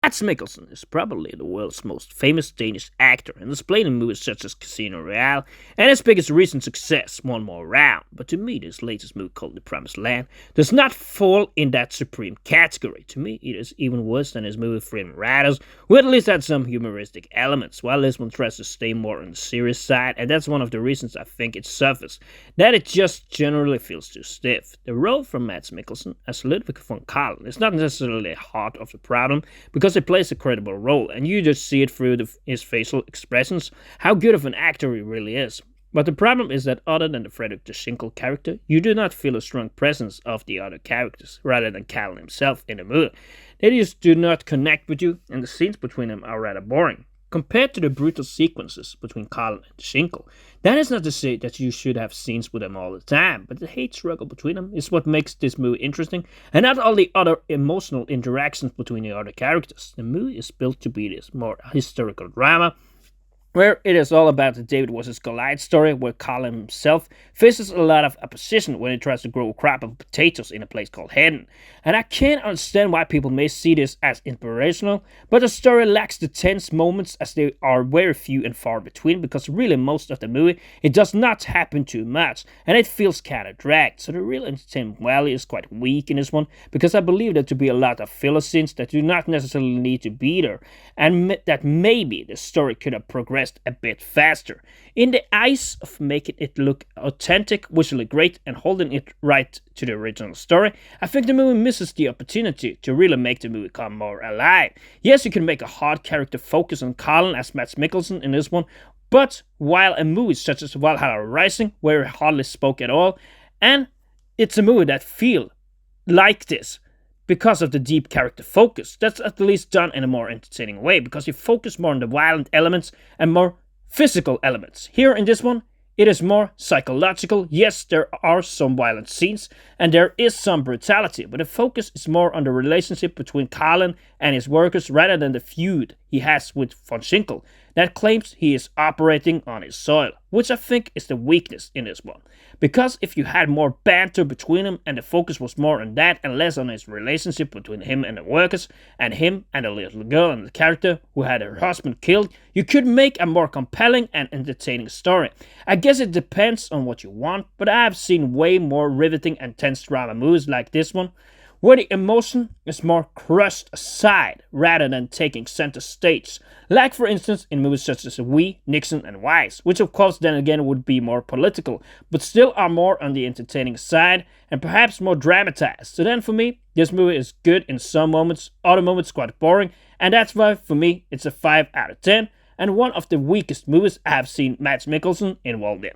Mads Mikkelsen is probably the world's most famous Danish actor and has played in movies such as Casino Royale and his biggest recent success, One More Round. But to me, this latest movie called The Promised Land does not fall in that supreme category. To me, it is even worse than his movie Freedom Riders, who at least had some humoristic elements, while this one tries to stay more on the serious side, and that's one of the reasons I think it suffers, that it just generally feels too stiff. The role from Mads Mikkelsen as Ludwig von Kahlen is not necessarily the heart of the problem, because he plays a credible role, and you just see it through his facial expressions, how good of an actor he really is. But the problem is that other than the Frederick the Schinkel character, you do not feel a strong presence of the other characters, rather than Kahlen himself in the movie. They just do not connect with you, and the scenes between them are rather boring. Compared to the brutal sequences between Kahlen and Schinkel, that is not to say that you should have scenes with them all the time, but the hate struggle between them is what makes this movie interesting, and not all the other emotional interactions between the other characters. The movie is built to be this more historical drama, where it is all about the David vs. Goliath story, where Kahlen himself faces a lot of opposition when he tries to grow a crop of potatoes in a place called Heden. And I can't understand why people may see this as inspirational, but the story lacks the tense moments, as they are very few and far between, because really most of the movie it does not happen too much, and it feels kinda dragged, so the real entertainment value is quite weak in this one, because I believe there to be a lot of filler scenes that do not necessarily need to be there, and that maybe the story could have progressed a bit faster, in the eyes of making it look authentic, visually great, and holding it right to the original story. I think the movie misses the opportunity to really make the movie come more alive. Yes, you can make a hard character focus on Kahlen as Mads Mikkelsen in this one, but while a movie such as Valhalla Rising, where he hardly spoke at all, and it's a movie that feels like this, because of the deep character focus, that's at least done in a more entertaining way, because you focus more on the violent elements and more physical elements. Here in this one, it is more psychological. Yes, there are some violent scenes, and there is some brutality, but the focus is more on the relationship between Kahlen and his workers, rather than the feud he has with von Schinkel, that claims he is operating on his soil, which I think is the weakness in this one. Because if you had more banter between them, and the focus was more on that and less on his relationship between him and the workers, and him and the little girl and the character who had her husband killed, you could make a more compelling and entertaining story. I guess it depends on what you want, but I have seen way more riveting and tense drama movies like this one, where the emotion is more crushed aside rather than taking center stage, like for instance in movies such as We, Nixon and Wise, which of course then again would be more political, but still are more on the entertaining side and perhaps more dramatized. So then for me, this movie is good in some moments, other moments quite boring, and that's why for me it's a 5 out of 10, and one of the weakest movies I have seen Mads Mikkelsen involved in.